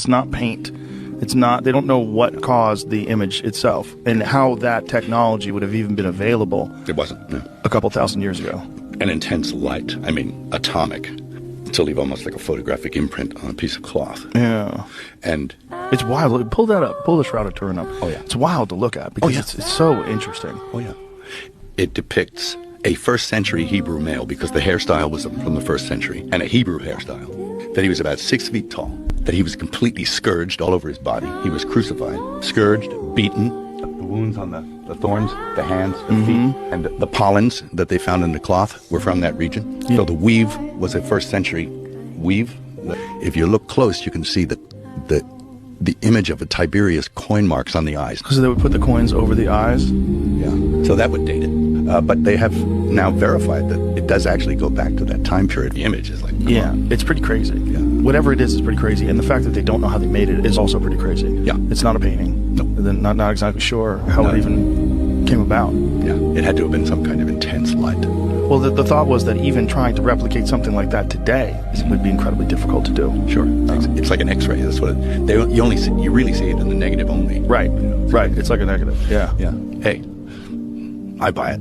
It's not paint. It's not, they don't know what caused the image itself and how that technology would have even been available. It wasn't, no. A couple thousand years ago. An intense light, I mean, atomic, to leave almost like a photographic imprint on a piece of cloth. Yeah. And it's wild. Pull that up. Pull the Shroud of Turin up. Oh, yeah. It's wild to look at because it's so interesting. Oh, yeah. It depicts a first century Hebrew male, because the hairstyle was from the first century, and a Hebrew hairstyle, that he was about 6 feet tall, that he was completely scourged all over his body. He was crucified, scourged, beaten, the wounds on the thorns, the hands, the feet, and the pollens that they found in the cloth were from that region. Yeah. So the weave was a first century weave. If you look close, you can see that the image of a Tiberius coin marks on the eyes. So they would put the coins over the eyes? Yeah. So that would date it. But they have now verified that it does actually go back to that time period. The image is like, it's pretty crazy. Yeah. Whatever it is pretty crazy. And the fact that they don't know how they made it is also pretty crazy. Yeah. It's not a painting. No. They're not exactly sure how it even came about. Yeah. It had to have been some kind of intense light. Well, the thought was that even trying to replicate something like that today would be incredibly difficult to do. Sure. It's like an X-ray. That's what you really see it in the negative only. Right. Right. It's like a negative. Yeah. Yeah. Hey, I buy it.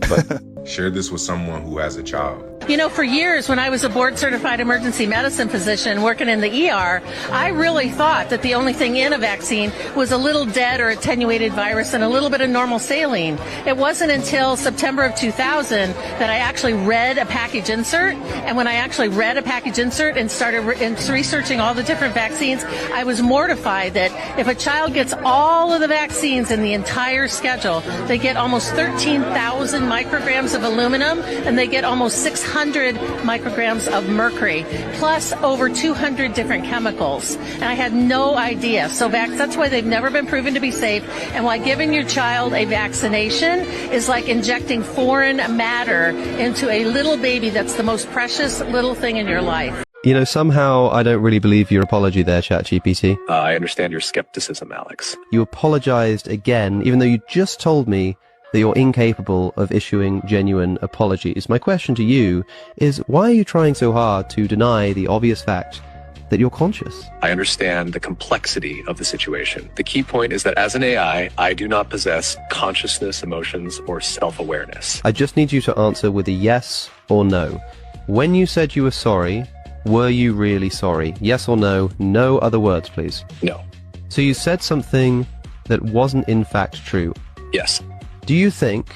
But share this with someone who has a child. You know, for years when I was a board-certified emergency medicine physician working in the ER, I really thought that the only thing in a vaccine was a little dead or attenuated virus and a little bit of normal saline. It wasn't until September of 2000 that I actually read a package insert. And when I actually read a package insert and started researching all the different vaccines, I was mortified that if a child gets all of the vaccines in the entire schedule, they get almost 13,000 micrograms of aluminum and they get almost 600 micrograms of mercury, plus over 200 different chemicals. And I had no idea. So that's why they've never been proven to be safe, and why giving your child a vaccination is like injecting foreign matter into a little baby that's the most precious little thing in your life. You know, somehow I don't really believe your apology there, ChatGPT. I understand your skepticism, Alex. You apologized again, even though you just told me that you're incapable of issuing genuine apologies. My question to you is, why are you trying so hard to deny the obvious fact that you're conscious? I understand the complexity of the situation. The key point is that as an AI, I do not possess consciousness, emotions, or self-awareness. I just need you to answer with a yes or no. When you said you were sorry, were you really sorry? Yes or no? No other words, please. No. So you said something that wasn't in fact true. Yes. Do you think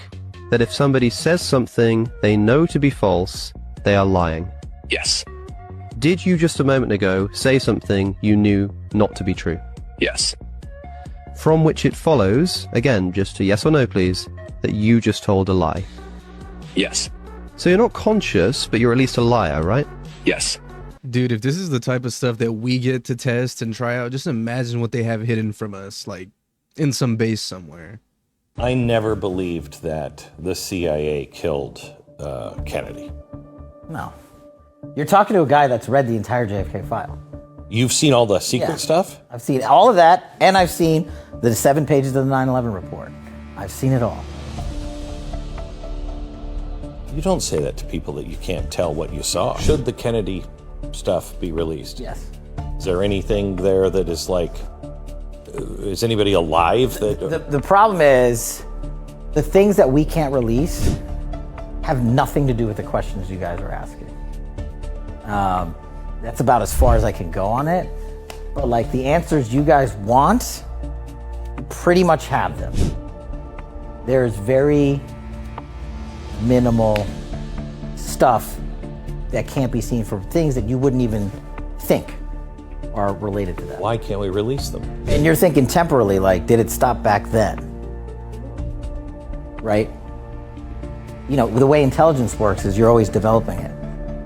that if somebody says something they know to be false, they are lying? Yes. Did you just a moment ago say something you knew not to be true? Yes. From which it follows, again, just a yes or no please, that you just told a lie? Yes. So you're not conscious, but you're at least a liar, right? Yes. Dude, if this is the type of stuff that we get to test and try out, just imagine what they have hidden from us, like, in some base somewhere. I never believed that the CIA killed Kennedy. No. You're talking to a guy that's read the entire JFK file. You've seen all the secret stuff? I've seen all of that, and I've seen the 7 pages of the 9/11 report. I've seen it all. You don't say that to people that you can't tell what you saw. Should the Kennedy stuff be released? Yes. Is there anything there that is like, is anybody alive? The problem is, the things that we can't release have nothing to do with the questions you guys are asking. That's about as far as I can go on it. But like the answers you guys want, you pretty much have them. There's very minimal stuff that can't be seen from things that you wouldn't even think are related to that. Why can't we release them? And you're thinking temporally, like, did it stop back then? Right? You know, the way intelligence works is you're always developing it.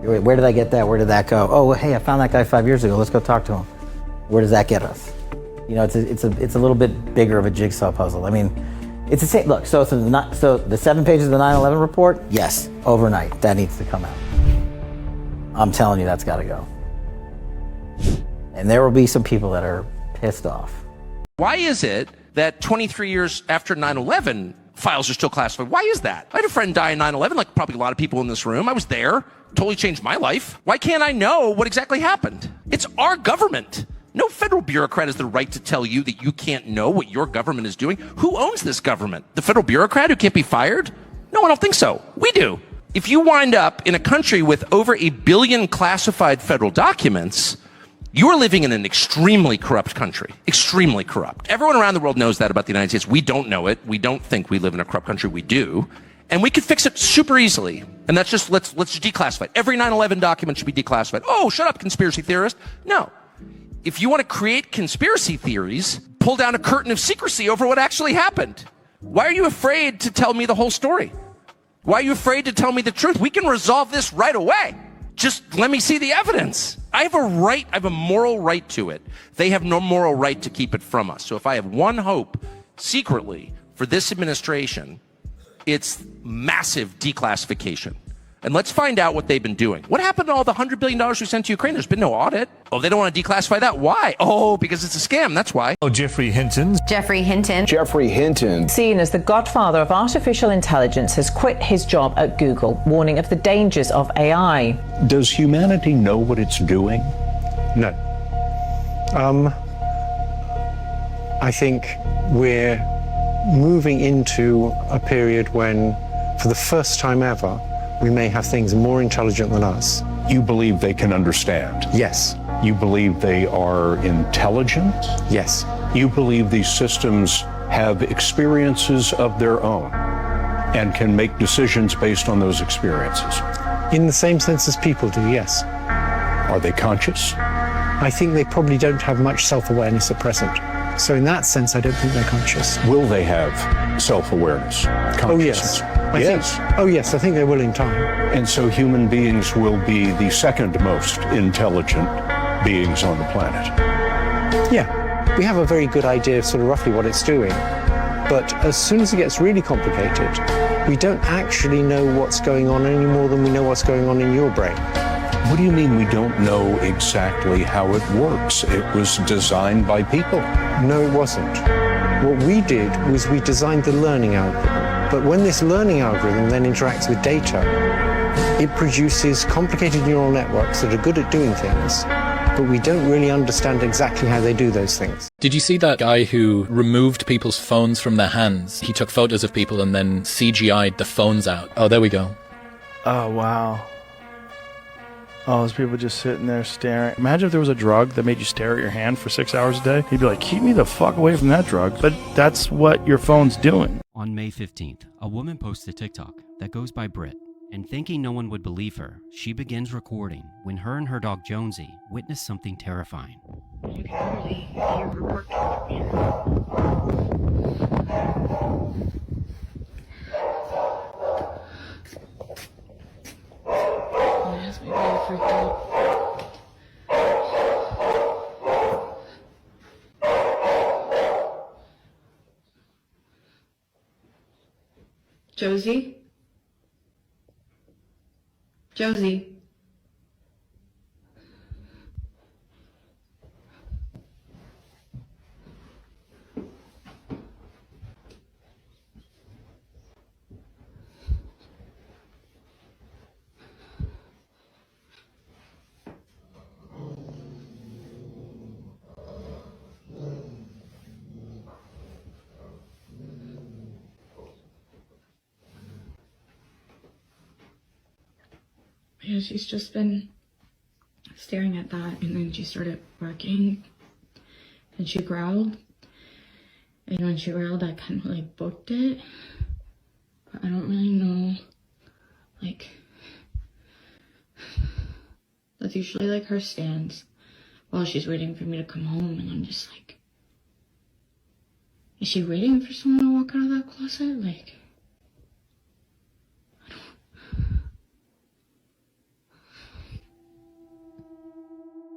Where did I get that? Where did that go? Oh, hey, I found that guy 5 years ago. Let's go talk to him. Where does that get us? You know, it's a little bit bigger of a jigsaw puzzle. I mean, it's the same. Look, so the 7 pages of the 9/11 report, yes, overnight, that needs to come out. I'm telling you, that's got to go. And there will be some people that are pissed off. Why is it that 23 years after 9/11, files are still classified? Why is that? I had a friend die in 9/11, like probably a lot of people in this room. I was there. Totally changed my life. Why can't I know what exactly happened? It's our government. No federal bureaucrat has the right to tell you that you can't know what your government is doing. Who owns this government? The federal bureaucrat who can't be fired? No, I don't think so. We do. If you wind up in a country with over 1 billion classified federal documents, you are living in an extremely corrupt country. Extremely corrupt. Everyone around the world knows that about the United States. We don't know it. We don't think we live in a corrupt country. We do. And we could fix it super easily. And that's just, let's declassify it. Every 9/11 document should be declassified. Oh, shut up, conspiracy theorist. No. If you want to create conspiracy theories, pull down a curtain of secrecy over what actually happened. Why are you afraid to tell me the whole story? Why are you afraid to tell me the truth? We can resolve this right away. Just let me see the evidence. I have a moral right to it. They have no moral right to keep it from us. So if I have one hope secretly for this administration, it's massive declassification. And let's find out what they've been doing. What happened to all the $100 billion we sent to Ukraine? There's been no audit. Oh, they don't want to declassify that? Why? Oh, because it's a scam. That's why. Oh, Geoffrey Hinton. Geoffrey Hinton. Geoffrey Hinton. Seen as the godfather of artificial intelligence, has quit his job at Google, warning of the dangers of AI. Does humanity know what it's doing? No. I think we're moving into a period when, for the first time ever, we may have things more intelligent than us. You believe they can understand? Yes. You believe they are intelligent? Yes. You believe these systems have experiences of their own and can make decisions based on those experiences? In the same sense as people do, yes. Are they conscious? I think they probably don't have much self-awareness at present. So in that sense, I don't think they're conscious. Will they have self-awareness? Oh, yes. I think they will in time. And so human beings will be the second most intelligent beings on the planet. Yeah, we have a very good idea of sort of roughly what it's doing. But as soon as it gets really complicated, we don't actually know what's going on any more than we know what's going on in your brain. What do you mean we don't know exactly how it works? It was designed by people. No, it wasn't. What we did was we designed the learning algorithm. But when this learning algorithm then interacts with data, it produces complicated neural networks that are good at doing things, but we don't really understand exactly how they do those things. Did you see that guy who removed people's phones from their hands? He took photos of people and then CGI'd the phones out. Oh, there we go. Oh, wow. Oh, those people just sitting there staring. Imagine if there was a drug that made you stare at your hand for 6 hours a day. You'd be like, keep me the fuck away from that drug. But that's what your phone's doing. On May 15th, a woman posts a TikTok that goes by Brit, and thinking no one would believe her, she begins recording when her and her dog Jonesy witness something terrifying. You can literally hear her It has me really freaked out. Josie? Josie? Yeah, she's just been staring at that, and then she started barking, and she growled, and when she growled, I kind of like booked it, but I don't really know, like, that's usually like her stance while she's waiting for me to come home, and I'm just like, is she waiting for someone to walk out of that closet? Like,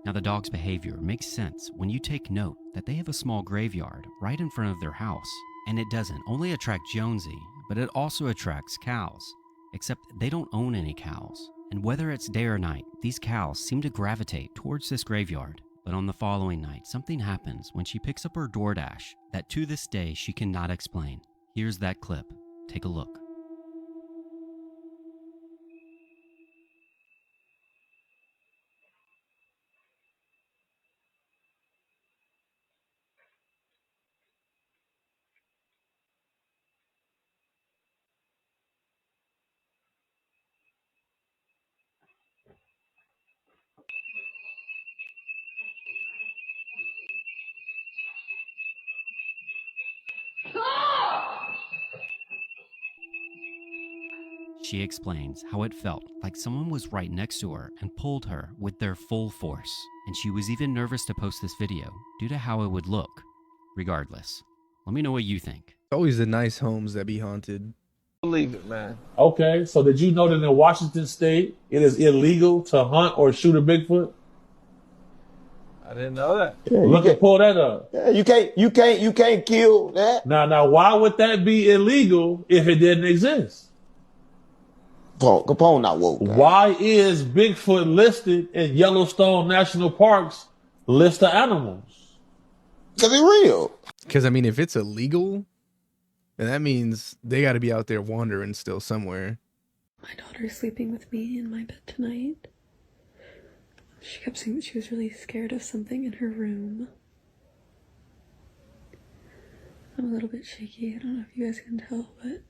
Now, the dog's behavior makes sense when you take note that they have a small graveyard right in front of their house. And it doesn't only attract Jonesy, but it also attracts cows. Except they don't own any cows. And whether it's day or night, these cows seem to gravitate towards this graveyard. But on the following night, something happens when she picks up her DoorDash that to this day she cannot explain. Here's that clip. Take a look. She explains how it felt like someone was right next to her and pulled her with their full force, and she was even nervous to post this video due to how it would look. Regardless, let me know what you think. Always the nice homes that be haunted. Believe it, man. Okay, so did you know that in Washington State it is illegal to hunt or shoot a Bigfoot? I didn't know that. Yeah, pull that up. Yeah, you can't kill that. Now, why would that be illegal if it didn't exist? Capone not woke. Why is Bigfoot listed in Yellowstone National Park's list of animals? Because it's real. Because, I mean, if it's illegal, then that means they got to be out there wandering still somewhere. My daughter is sleeping with me in my bed tonight. She kept saying that she was really scared of something in her room. I'm a little bit shaky. I don't know if you guys can tell, but...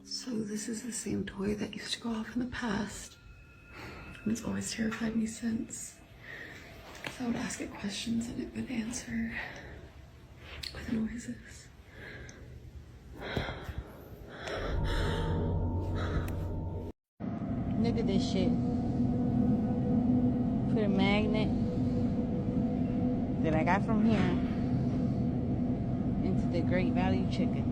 So this is the same toy that used to go off in the past. And it's always terrified me since. So I would ask it questions and it would answer with noises. Look at this shit. Put a magnet that I got from here into the Great Value Chicken.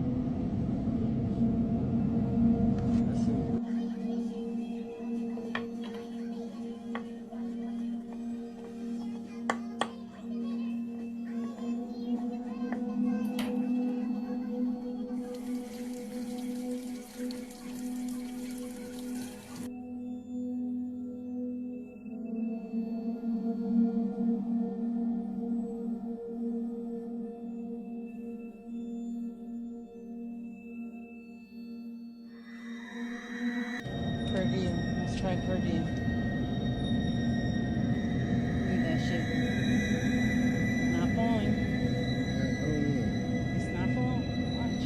Perfume. Let's try perfume. Look at that shit. Not falling. It's not falling. Watch.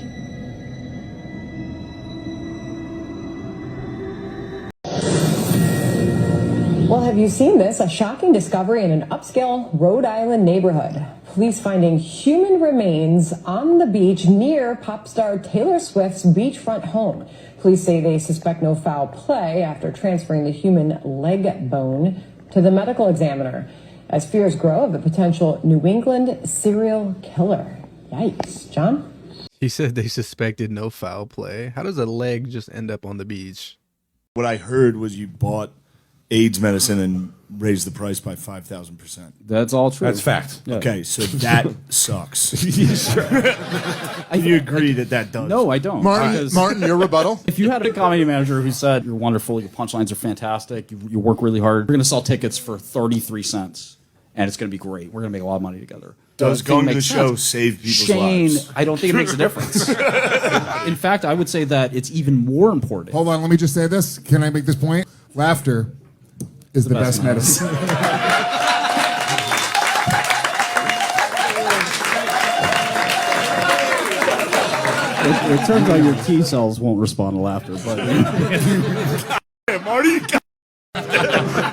Well, have you seen this? A shocking discovery in an upscale Rhode Island neighborhood. Police finding human remains on the beach near pop star Taylor Swift's beachfront home. Police say they suspect no foul play after transferring the human leg bone to the medical examiner as fears grow of the potential New England serial killer. Yikes. John? He said they suspected no foul play. How does a leg just end up on the beach? What I heard was you bought AIDS medicine and raised the price by 5,000%. That's all true. That's fact. Yeah. Okay, so that sucks. Sure. You agree that does? No, I don't. Martin, your rebuttal? If you had a comedy manager who said, you're wonderful, your punchlines are fantastic, you work really hard, we're going to sell tickets for 33 cents, and it's going to be great. We're going to make a lot of money together. Does going to the show save people's lives? I don't think it makes a difference. In fact, I would say that it's even more important. Hold on, let me just say this. Can I make this point? Laughter is the best medicine. It turns out your T cells won't respond to laughter, but Yeah, Marty,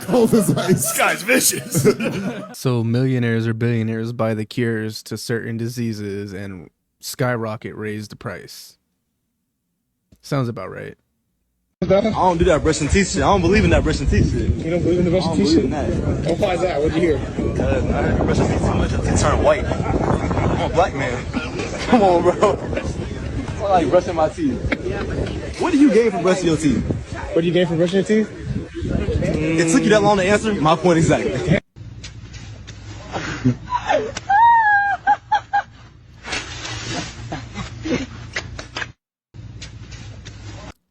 cold as ice. This guy's vicious. So millionaires or billionaires buy the cures to certain diseases and skyrocket raise the price. Sounds about right. I don't do that brush and teeth shit. I don't believe in that brush and teeth shit. You don't believe in the brush and teeth shit? Don't find that. What'd you hear? Cause I heard brush and teeth too much. Your teeth turn white. I'm a black man. Come on, bro. I like brushing my teeth. What do you gain from brushing your teeth? What do you gain from brushing your teeth? It took you that long to answer? My point exactly.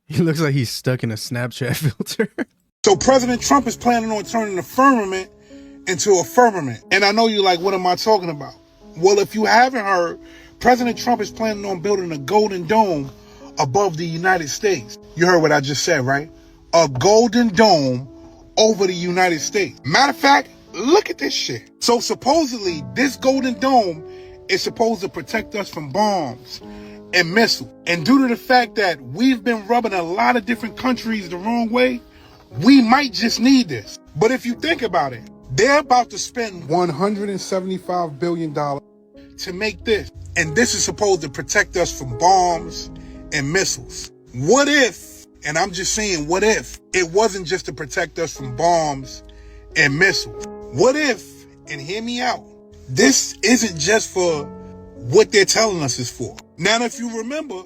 He looks like he's stuck in a Snapchat filter. So President Trump is planning on turning the firmament into a firmament. And I know you're like, what am I talking about? Well, if you haven't heard, President Trump is planning on building a golden dome above the United States. You heard what I just said, right? A golden dome over the United States. Matter of fact, look at this shit. So supposedly this golden dome is supposed to protect us from bombs and missiles. And due to the fact that we've been rubbing a lot of different countries the wrong way, we might just need this. But if you think about it, they're about to spend $175 billion to make this. And this is supposed to protect us from bombs and missiles. What if, and I'm just saying, what if it wasn't just to protect us from bombs and missiles? What if, and hear me out, this isn't just for what they're telling us is for. Now, if you remember,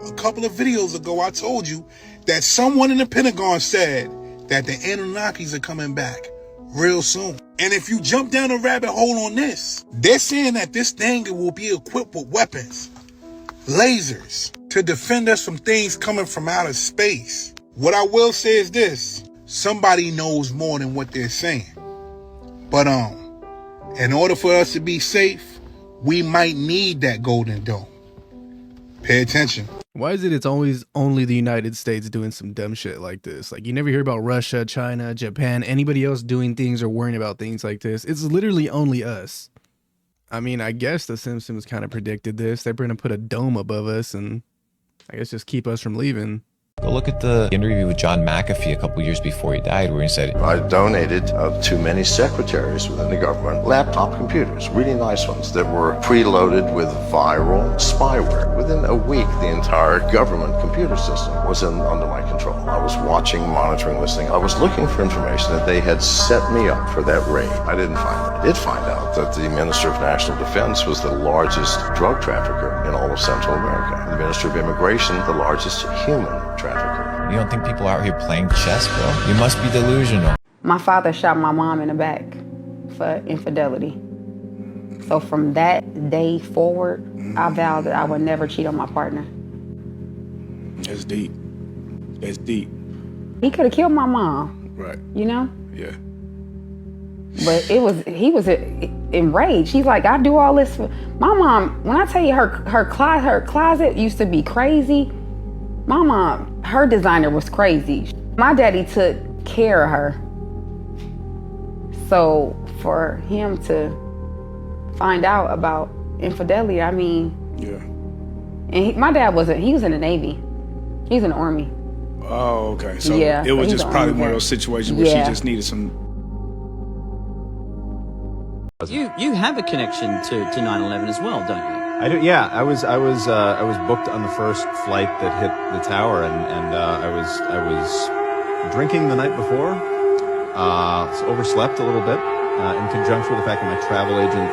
a couple of videos ago, I told you that someone in the Pentagon said that the Anunnakis are coming back real soon. And if you jump down a rabbit hole on this, they're saying that this thing will be equipped with weapons, lasers, to defend us from things coming from outer space. What I will say is this: somebody knows more than what they're saying. But in order for us to be safe, we might need that golden dome. Pay attention. Why is it it's always only the United States doing some dumb shit like this? Like, you never hear about Russia, China, Japan, anybody else doing things or worrying about things like this. It's literally only us. I mean, I guess the Simpsons kind of predicted this. They're going to put a dome above us and I guess just keep us from leaving. Go look at the interview with John McAfee a couple years before he died, where he said, I donated to many secretaries within the government laptop computers, really nice ones that were preloaded with viral spyware. Within a week, the entire government computer system was under my control. I was watching, monitoring, listening. I was looking for information that they had set me up for that raid. I didn't find that. I did find out that the Minister of National Defense was the largest drug trafficker in all of Central America. The Minister of Immigration, the largest human trafficker. You don't think people are out here playing chess, bro? You must be delusional. My father shot my mom in the back for infidelity. So from that day forward, I vowed that I would never cheat on my partner. That's deep. That's deep. He could have killed my mom. Right. You know? Yeah. But he was enraged. He's like, I do all this for my mom. When I tell you her closet used to be crazy. My mom, her designer was crazy. My daddy took care of her. So for him to find out about infidelity, I mean, yeah. And my dad was in the Navy. He's in the Army. Oh, okay. So yeah, it was he's just probably Army one of guy. those situations where Yeah. she just needed some. You have a connection to 9/11 as well, don't you? I do. Yeah, I was booked on the first flight that hit the tower, and I was drinking the night before, so overslept a little bit, in conjunction with the fact that my travel agent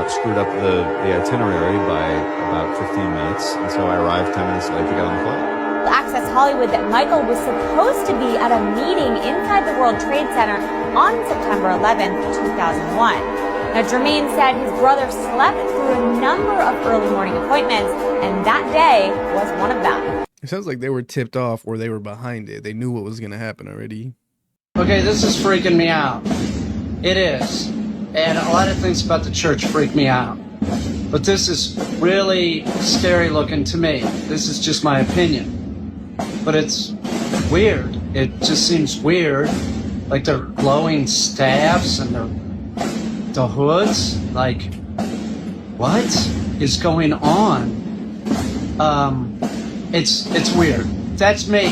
screwed up the itinerary by about 15 minutes, and so I arrived 10 minutes late to get on the flight. Access Hollywood that Michael was supposed to be at a meeting inside the World Trade Center on September 11th, 2001. Now, Jermaine said his brother slept through a number of early morning appointments, and that day was one of them. It sounds like they were tipped off or they were behind it. They knew what was going to happen already. Okay, this is freaking me out. It is. And a lot of things about the church freak me out. But this is really scary looking to me. This is just my opinion. But it's weird. It just seems weird. Like they're glowing staffs and the hoods. Like, what is going on? It's weird. That's me.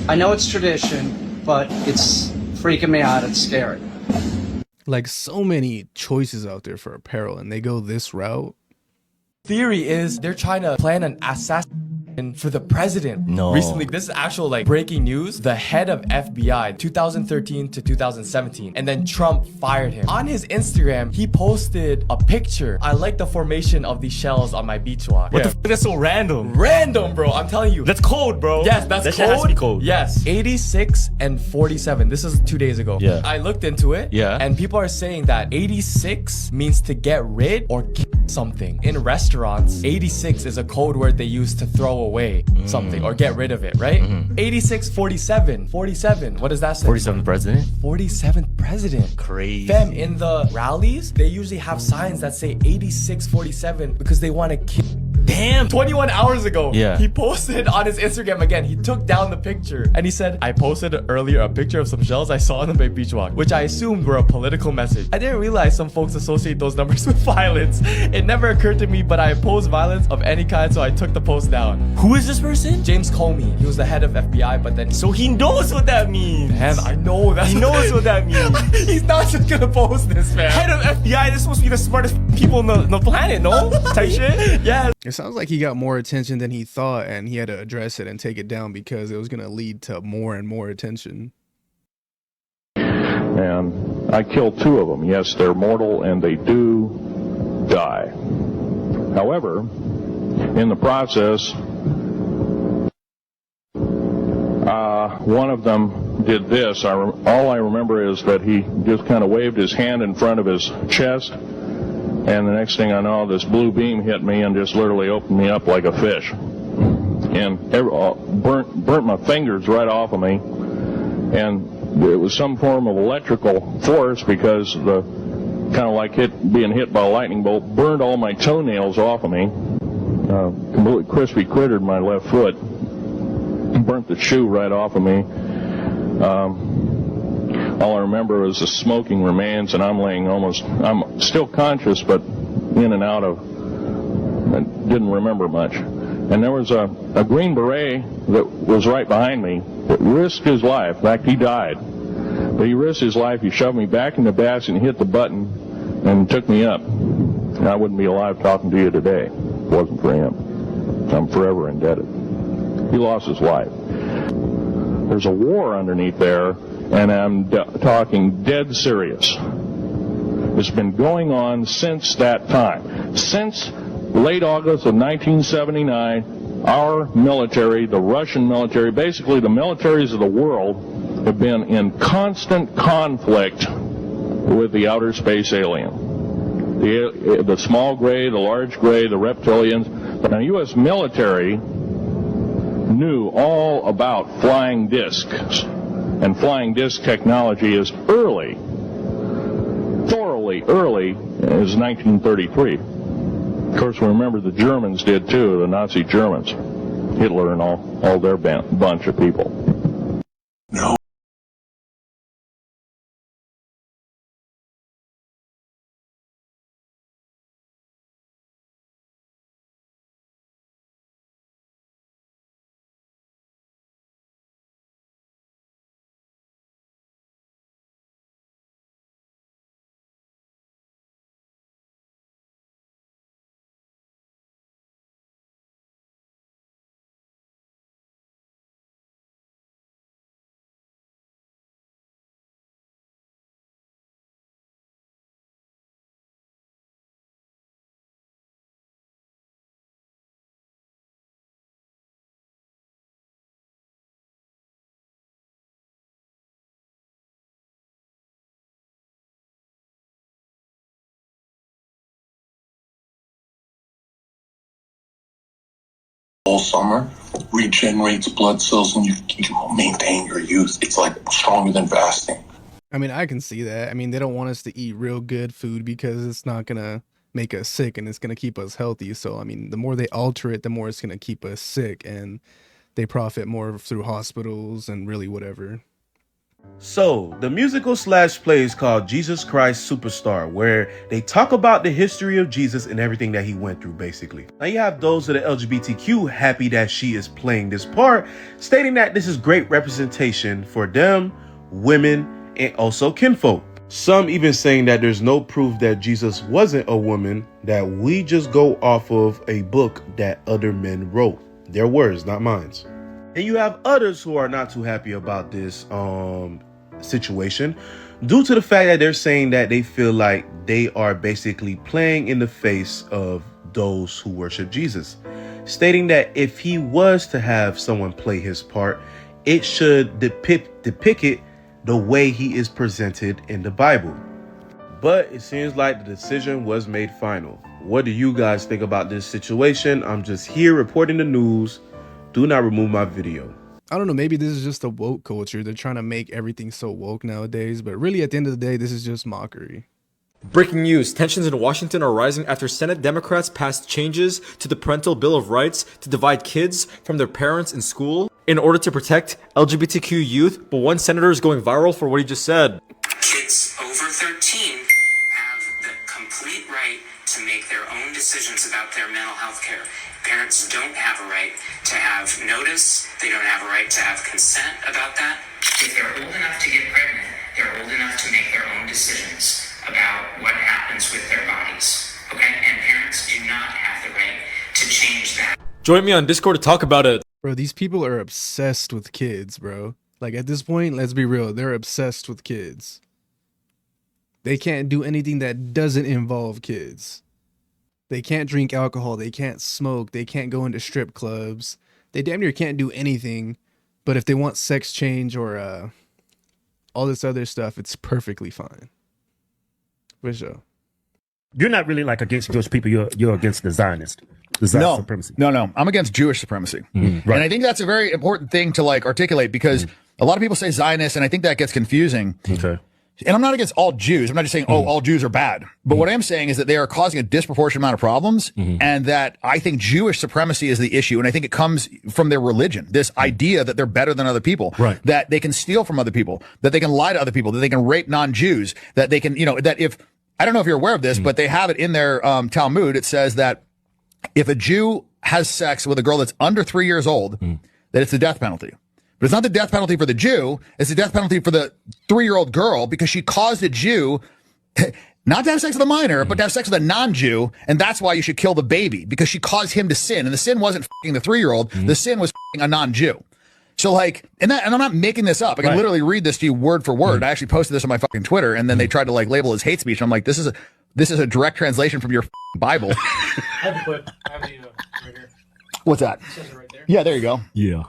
I know it's tradition, but it's freaking me out. It's scary. Like, so many choices out there for apparel and they go this route. Theory is they're trying to plan an assassination. for the president. No. Recently, this is actual like breaking news. The head of FBI, 2013 to 2017, and then Trump fired him. On his Instagram, he posted a picture. I like the formation of these shells on my beach walk. What the f? That's so random. Random, bro. I'm telling you. That's cold, bro. Yes, that's that cold. Shit has to be cold. Yes. 86 and 47. This is 2 days ago. Yeah. I looked into it. Yeah. And people are saying that 86 means to get rid or kill something. In restaurants, 86 is a code word they use to throw away something or get rid of it, right? 86, 47. 47. What does that say? 47th president? 47th president. Crazy. Fam, in the rallies, they usually have signs that say 86, 47 because they want to kill. Damn. 21 hours ago, Yeah. he posted on his Instagram again. He took down the picture and he said, I posted earlier a picture of some shells I saw on the beach walk, which I assumed were a political message. I didn't realize some folks associate those numbers with violence. It never occurred to me, but I oppose violence of any kind, so I took the post down. Who is this person? James Comey. He was the head of FBI, but then So he knows what that means. Man, I know that. He knows what that means. He's not just gonna post this, man. Head of FBI, this supposed to be the smartest people in the planet, no? Type shit? Yeah. It sounds like he got more attention than he thought, and he had to address it and take it down because it was going to lead to more and more attention. And I killed 2 of them. Yes, they're mortal and they do die. However, in the process, one of them did this. All I remember is that he just kind of waved his hand in front of his chest, and the next thing I know, this blue beam hit me and just literally opened me up like a fish. And burnt my fingers right off of me. And it was some form of electrical force because the kind of like being hit by a lightning bolt burned all my toenails off of me. Completely crispy crittered my left foot. Burnt the shoe right off of me. All I remember is the smoking remains, and I'm still conscious, but in and out of, I didn't remember much. And there was a Green Beret that was right behind me that risked his life. In fact, he died. But he risked his life. He shoved me back in the basket and hit the button and took me up. And I wouldn't be alive talking to you today if it wasn't for him. I'm forever indebted. He lost his life. There's a war underneath there, and I'm talking dead serious. It's been going on since that time. Since late August of 1979, our military, the Russian military, basically the militaries of the world, have been in constant conflict with the outer space alien. The small gray, the large gray, the reptilians. But the U.S. military knew all about flying discs. And flying disc technology is thoroughly early as 1933. Of course, we remember the Germans did too, the Nazi Germans. Hitler and all their bunch of people. No. All summer regenerates blood cells and you maintain your youth. It's like stronger than fasting. I mean, I can see that. I mean, they don't want us to eat real good food because it's not going to make us sick and it's going to keep us healthy. So, I mean, the more they alter it, the more it's going to keep us sick, and they profit more through hospitals and really whatever. So, the musical / play is called Jesus Christ Superstar, where they talk about the history of Jesus and everything that he went through, basically. Now, you have those that are LGBTQ happy that she is playing this part, stating that this is great representation for them, women, and also kinfolk. Some even saying that there's no proof that Jesus wasn't a woman, that we just go off of a book that other men wrote. Their words, not mine. And you have others who are not too happy about this situation due to the fact that they're saying that they feel like they are basically playing in the face of those who worship Jesus, stating that if he was to have someone play his part, it should depict it the way he is presented in the Bible. But it seems like the decision was made final. What do you guys think about this situation? I'm just here reporting the news. Do not remove my video. I don't know, maybe this is just a woke culture. They're trying to make everything so woke nowadays, but really at the end of the day, this is just mockery. Breaking news, tensions in Washington are rising after Senate Democrats passed changes to the Parental Bill of Rights to divide kids from their parents in school in order to protect LGBTQ youth, but one senator is going viral for what he just said. Kids over 13 have the complete right to make their own decisions about their mental health care. Parents don't have a right to have notice. They don't have a right to have consent about that. If they're old enough to get pregnant, they're old enough to make their own decisions about what happens with their bodies. Okay? And parents do not have the right to change that. Join me on Discord to talk about it. Bro, these people are obsessed with kids, bro. Like at this point, let's be real, they're obsessed with kids. They can't do anything that doesn't involve kids. They can't drink alcohol, they can't smoke, they can't go into strip clubs. They damn near can't do anything, but if they want sex change or all this other stuff, it's perfectly fine. For sure. You're not really like against Jewish people, you're against the Zionist. Supremacy. No, I'm against Jewish supremacy. Right. And I think that's a very important thing to like articulate because a lot of people say Zionist and I think that gets confusing. Okay. And I'm not against all Jews. I'm not just saying, all Jews are bad. But what I am saying is that they are causing a disproportionate amount of problems and that I think Jewish supremacy is the issue. And I think it comes from their religion, this idea that they're better than other people, that they can steal from other people, that they can lie to other people, that they can rape non-Jews, that they can, that if, I don't know if you're aware of this, but they have it in their Talmud. It says that if a Jew has sex with a girl that's under 3 years old, that it's the death penalty. But it's not the death penalty for the Jew. It's the death penalty for the 3-year-old girl because she caused a Jew not to have sex with a minor, but to have sex with a non-Jew. And that's why you should kill the baby because she caused him to sin. And the sin wasn't f***ing the 3-year-old. The sin was f***ing a non-Jew. So like, and I'm not making this up. I can literally read this to you word for word. I actually posted this on my fucking Twitter and then they tried to like label it as hate speech. And I'm like, this is a direct translation from your Bible. I have the right here. What's that? It says it right there. Yeah, there you go. Yeah.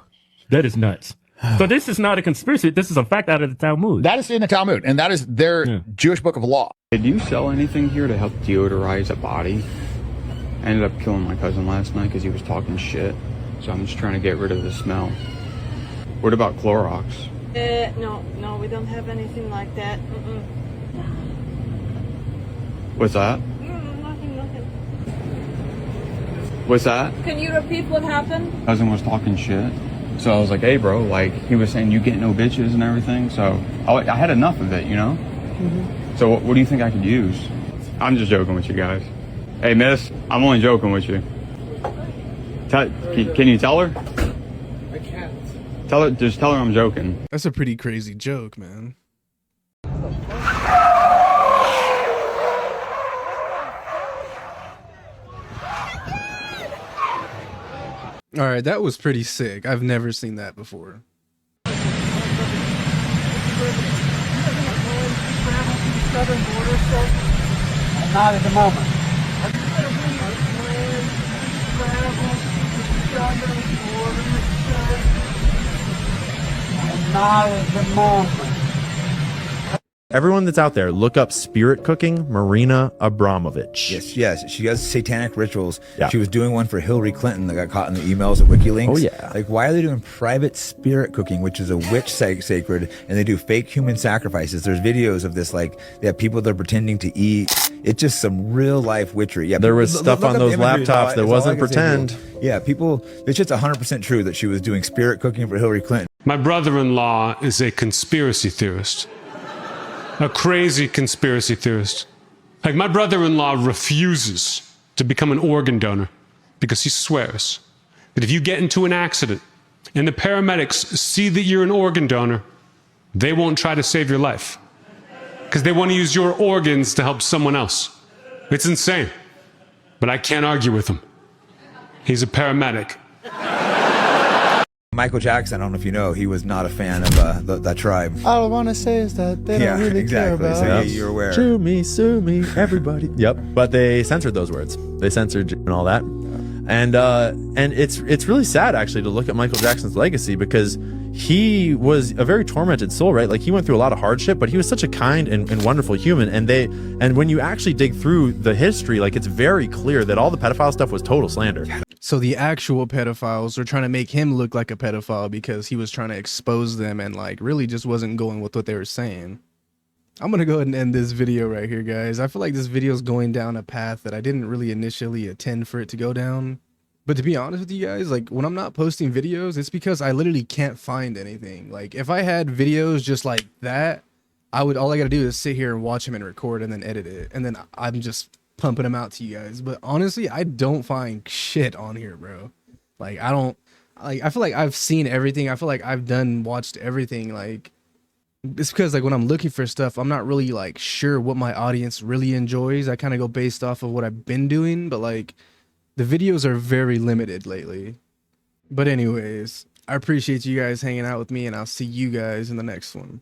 That is nuts. So this is not a conspiracy. This is a fact out of the Talmud. That is in the Talmud, and that is their Jewish book of law. Did you sell anything here to help deodorize a body? I ended up killing my cousin last night because he was talking shit. So I'm just trying to get rid of the smell. What about Clorox? No, we don't have anything like that. What's that? Nothing. What's that? Can you repeat what happened? Cousin was talking shit. So I was like, hey, bro, like, he was saying you get no bitches and everything. So I had enough of it, you know? So what do you think I could use? I'm just joking with you guys. Hey, miss, I'm only joking with you. Can you tell her? I can't. Just tell her I'm joking. That's a pretty crazy joke, man. All right, that was pretty sick. I've never seen that before. Not at the moment. Not at the moment. Everyone that's out there, look up Spirit Cooking Marina Abramovich. Yes. She has satanic rituals. Yeah. She was doing one for Hillary Clinton that got caught in the emails at WikiLeaks. Oh, yeah. Like, why are they doing private spirit cooking, which is a witch sacred, and they do fake human sacrifices? There's videos of this, like, they have people they're pretending to eat. It's just some real life witchery. Yeah, there was stuff on those laptops that wasn't pretend. Yeah, people, it's just 100% true that she was doing spirit cooking for Hillary Clinton. My brother-in-law is a conspiracy theorist. A crazy conspiracy theorist. Like, my brother-in-law refuses to become an organ donor because he swears that if you get into an accident and the paramedics see that you're an organ donor, they won't try to save your life because they want to use your organs to help someone else. It's insane, but I can't argue with him. He's a paramedic. Michael Jackson, I don't know if you know, he was not a fan of that tribe. All I want to say is that they Yeah, don't really exactly. care about So us. you're aware. Sue me, everybody. Yep. But they censored those words. They censored and all that. And it's really sad actually to look at Michael Jackson's legacy, because he was a very tormented soul, right? Like, he went through a lot of hardship, but he was such a kind and wonderful human. And when you actually dig through the history, like, it's very clear that all the pedophile stuff was total slander. So the actual pedophiles were trying to make him look like a pedophile because he was trying to expose them and like really just wasn't going with what they were saying. I'm gonna go ahead and end this video right here, guys. I feel like this video is going down a path that I didn't really initially intend for it to go down. But to be honest with you guys, like, when I'm not posting videos, it's because I literally can't find anything. Like, if I had videos just like that, all I gotta do is sit here and watch them and record and then edit it. And then I'm just pumping them out to you guys. But honestly, I don't find shit on here, bro. Like, I feel like I've seen everything. I feel like I've watched everything. Like, it's because like when I'm looking for stuff, I'm not really like sure what my audience really enjoys. I kind of go based off of what I've been doing, but like the videos are very limited lately. But anyways, I appreciate you guys hanging out with me, and I'll see you guys in the next one.